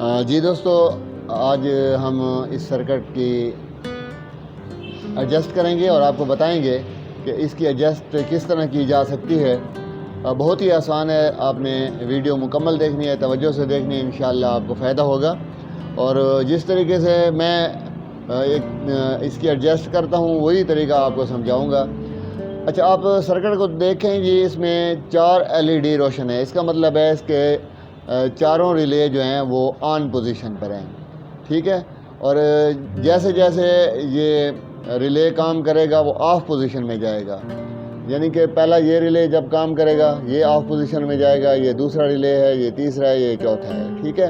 جی دوستو، آج ہم اس سرکٹ کی ایڈجسٹ کریں گے اور آپ کو بتائیں گے کہ اس کی ایڈجسٹ کس طرح کی جا سکتی ہے۔ بہت ہی آسان ہے، آپ نے ویڈیو مکمل دیکھنی ہے، توجہ سے دیکھنی ہے، انشاءاللہ آپ کو فائدہ ہوگا۔ اور جس طریقے سے میں اس کی ایڈجسٹ کرتا ہوں وہی طریقہ آپ کو سمجھاؤں گا۔ اچھا، آپ سرکٹ کو دیکھیں جی، اس میں 4 LED روشن ہے۔ اس کا مطلب ہے اس کے چاروں ریلے جو ہیں وہ آن پوزیشن پر ہیں، ٹھیک ہے۔ اور جیسے جیسے یہ ریلے کام کرے گا وہ آف پوزیشن میں جائے گا، یعنی کہ پہلا یہ ریلے جب کام کرے گا یہ آف پوزیشن میں جائے گا، یہ دوسرا ریلے ہے، یہ تیسرا ہے، یہ چوتھا ہے، ٹھیک ہے۔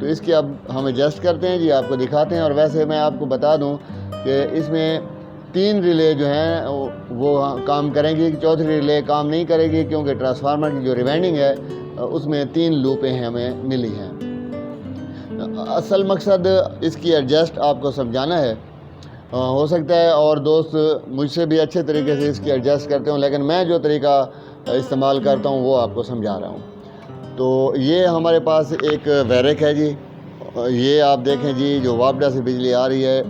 تو اس کی اب ہم ایڈجسٹ کرتے ہیں جی، آپ کو دکھاتے ہیں۔ اور ویسے میں آپ کو بتا دوں کہ اس میں 3 ریلے جو ہیں وہ کام کریں گی، چوتھی ریلے کام نہیں کرے گی کیونکہ ٹرانسفارمر کی جو ریوائنڈنگ ہے اس میں 3 لوپیں ہمیں ملی ہیں۔ اصل مقصد اس کی ایڈجسٹ آپ کو سمجھانا ہے۔ ہو سکتا ہے اور دوست مجھ سے بھی اچھے طریقے سے اس کی ایڈجسٹ کرتے ہوں، لیکن میں جو طریقہ استعمال کرتا ہوں وہ آپ کو سمجھا رہا ہوں۔ تو یہ ہمارے پاس ایک ویرک ہے جی، یہ آپ دیکھیں جی، جو وابڈا سے بجلی آ رہی ہے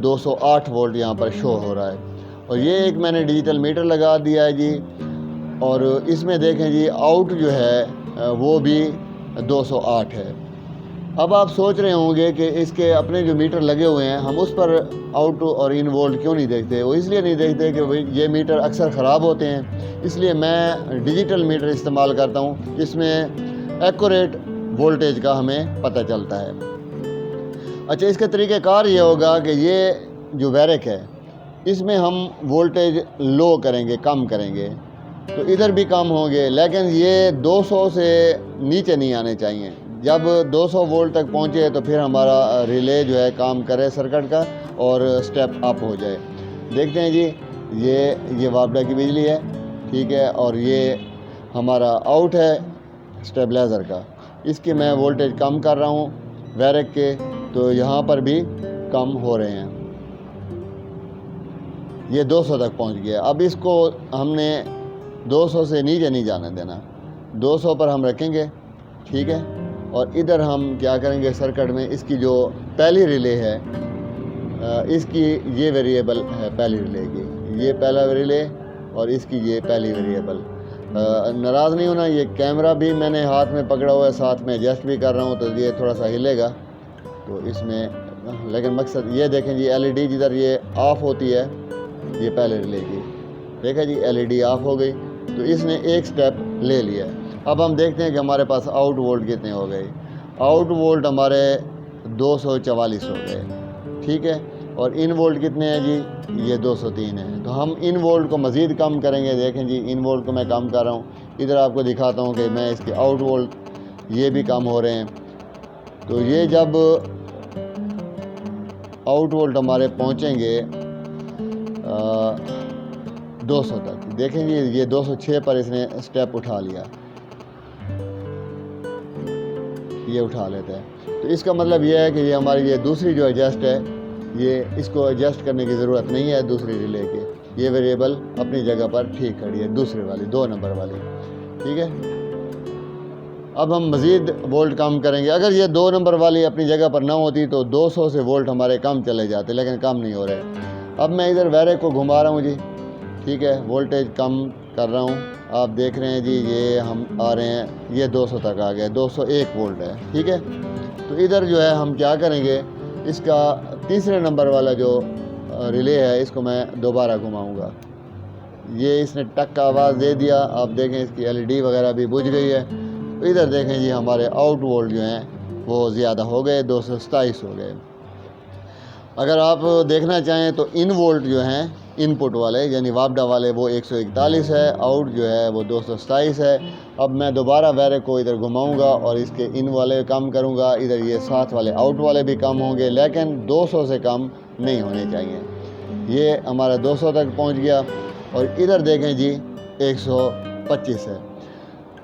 208 وولٹ یہاں پر شو ہو رہا ہے۔ اور یہ ایک میں نے ڈیجیٹل میٹر لگا دیا ہے جی، اور اس میں دیکھیں جی آؤٹ جو ہے وہ بھی 208 ہے۔ اب آپ سوچ رہے ہوں گے کہ اس کے اپنے جو میٹر لگے ہوئے ہیں ہم اس پر آؤٹ اور ان وولٹ کیوں نہیں دیکھتے؟ وہ اس لیے نہیں دیکھتے کہ یہ میٹر اکثر خراب ہوتے ہیں، اس لیے میں ڈیجیٹل میٹر استعمال کرتا ہوں، جس میں ایکوریٹ وولٹیج کا ہمیں پتہ چلتا ہے۔ اچھا، اس کا طریقہ کار یہ ہوگا کہ یہ جو ویرک ہے اس میں ہم وولٹیج لو کریں گے، کم کریں گے، تو ادھر بھی کم ہوں گے، لیکن یہ 200 سے نیچے نہیں آنے چاہیے۔ جب 200 وولٹ تک پہنچے تو پھر ہمارا ریلے جو ہے کام کرے سرکٹ کا اور سٹیپ اپ ہو جائے۔ دیکھتے ہیں جی، یہ وابڈا کی بجلی ہے، ٹھیک ہے، اور یہ ہمارا آؤٹ ہے سٹیبلائزر کا۔ اس کی میں وولٹیج کم کر رہا ہوں ویرک کے، تو یہاں پر بھی کم ہو رہے ہیں، یہ 200 تک پہنچ گیا۔ اب اس کو ہم نے 200 سے نیچے نہیں جانے دینا، 200 پر ہم رکھیں گے، ٹھیک ہے۔ اور ادھر ہم کیا کریں گے، سرکٹ میں اس کی جو پہلی ریلے ہے اس کی یہ ویریبل ہے، پہلی ریلے کی یہ پہلا ریلے اور اس کی یہ پہلی ویریبل۔ ناراض نہیں ہونا، یہ کیمرہ بھی میں نے ہاتھ میں پکڑا ہوا ہے، ساتھ میں ایڈجسٹ بھی کر رہا ہوں، تو یہ تھوڑا سا ہلے گا تو اس میں، لیکن مقصد یہ دیکھیں جی LED جدھر یہ آف ہوتی ہے، یہ پہلے ریلے کی دیکھیں جی LED آف ہو گئی، تو اس نے ایک سٹیپ لے لیا۔ اب ہم دیکھتے ہیں کہ ہمارے پاس آؤٹ وولٹ کتنے ہو گئے۔ آؤٹ وولٹ ہمارے 244 ہو گئے، ٹھیک ہے۔ اور ان وولٹ کتنے ہیں جی، یہ 203 ہیں۔ تو ہم ان وولٹ کو مزید کم کریں گے، دیکھیں جی ان وولٹ کو میں کم کر رہا ہوں، ادھر آپ کو دکھاتا ہوں کہ میں اس کے آؤٹ وولٹ یہ بھی کم ہو رہے ہیں۔ تو یہ جب آؤٹ وولٹ ہمارے پہنچیں گے 200 تک، دیکھیں جی یہ 206 پر اس نے سٹیپ اٹھا لیا، یہ اٹھا لیتا ہے۔ تو اس کا مطلب یہ ہے کہ یہ ہماری یہ دوسری جو ایڈجسٹ ہے، یہ اس کو ایڈجسٹ کرنے کی ضرورت نہیں ہے دوسری ریلے کی، یہ ویریبل اپنی جگہ پر ٹھیک کھڑی ہے، دوسرے والی 2 نمبر والی، ٹھیک ہے۔ اب ہم مزید وولٹ کم کریں گے، اگر یہ 2 نمبر والی اپنی جگہ پر نہ ہوتی تو 200 سے وولٹ ہمارے کم چلے جاتے، لیکن کم نہیں ہو رہے۔ اب میں ادھر ویرک کو گھما رہا ہوں جی، ٹھیک ہے، وولٹیج کم کر رہا ہوں، آپ دیکھ رہے ہیں جی یہ ہم آ رہے ہیں، یہ 200 تک آ گئے، 201 وولٹ ہے، ٹھیک ہے۔ تو ادھر جو ہے ہم کیا کریں گے، اس کا تیسرے نمبر والا جو ریلے ہے اس کو میں دوبارہ گھماؤں گا، یہ اس نے ٹک کا آواز دے دیا، آپ دیکھیں اس کی LED وغیرہ بھی بجھ گئی ہے۔ ادھر دیکھیں جی ہمارے آؤٹ وولٹ جو ہیں وہ زیادہ ہو گئے، 227 ہو گئے۔ اگر آپ دیکھنا چاہیں تو ان وولٹ جو ہیں ان پٹ والے یعنی وابڈا والے وہ 141 ہے، آؤٹ جو ہے وہ 227 ہے۔ اب میں دوبارہ ویرک کو ادھر گھماؤں گا اور اس کے ان والے کم کروں گا، ادھر یہ ساتھ والے آؤٹ والے بھی کم ہوں گے، لیکن 200 سے کم نہیں ہونے چاہیے۔ یہ ہمارا 200 تک پہنچ گیا، اور ادھر دیکھیں جی 125 ہے۔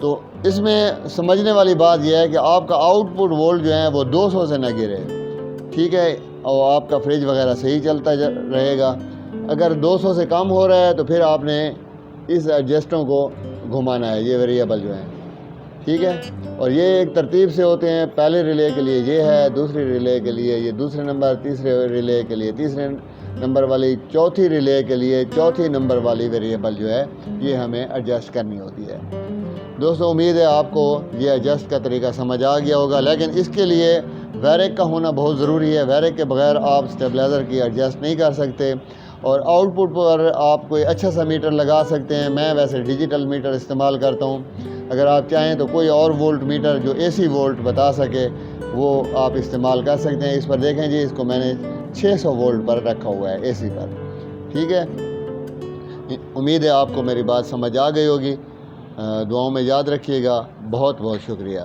تو اس میں سمجھنے والی بات یہ ہے کہ آپ کا آؤٹ پٹ وولٹ جو ہے وہ 200 سے نہ گرے، ٹھیک ہے، اور آپ کا فریج وغیرہ صحیح چلتا رہے گا۔ اگر 200 سے کم ہو رہا ہے تو پھر آپ نے اس ایڈجسٹوں کو گھمانا ہے، یہ ویریبل جو ہیں ٹھیک ہے، اور یہ ایک ترتیب سے ہوتے ہیں، پہلے ریلے کے لیے یہ ہے، دوسری ریلے کے لیے یہ دوسرے نمبر، تیسرے ریلے کے لیے تیسرے نمبر والی، چوتھی ریلے کے لیے چوتھی نمبر والی ویریبل جو ہے یہ ہمیں ایڈجسٹ کرنی ہوتی ہے۔ دوستو امید ہے آپ کو یہ ایڈجسٹ کا طریقہ سمجھ آ گیا ہوگا، لیکن اس کے لیے ویریک کا ہونا بہت ضروری ہے۔ ویریک کے بغیر آپ اسٹیبلائزر کی ایڈجسٹ نہیں کر سکتے، اور آؤٹ پٹ پر آپ کوئی اچھا سا میٹر لگا سکتے ہیں۔ میں ویسے ڈیجیٹل میٹر استعمال کرتا ہوں، اگر آپ چاہیں تو کوئی اور وولٹ میٹر جو اے سی وولٹ بتا سکے وہ آپ استعمال کر سکتے ہیں۔ اس پر دیکھیں جی، اس کو میں نے 600 وولٹ پر رکھا ہوا ہے، اے سی پر، ٹھیک ہے۔ امید ہے آپ کو میری بات سمجھ آ گئی ہوگی، دعاؤں میں یاد رکھیے گا۔ بہت بہت شکریہ۔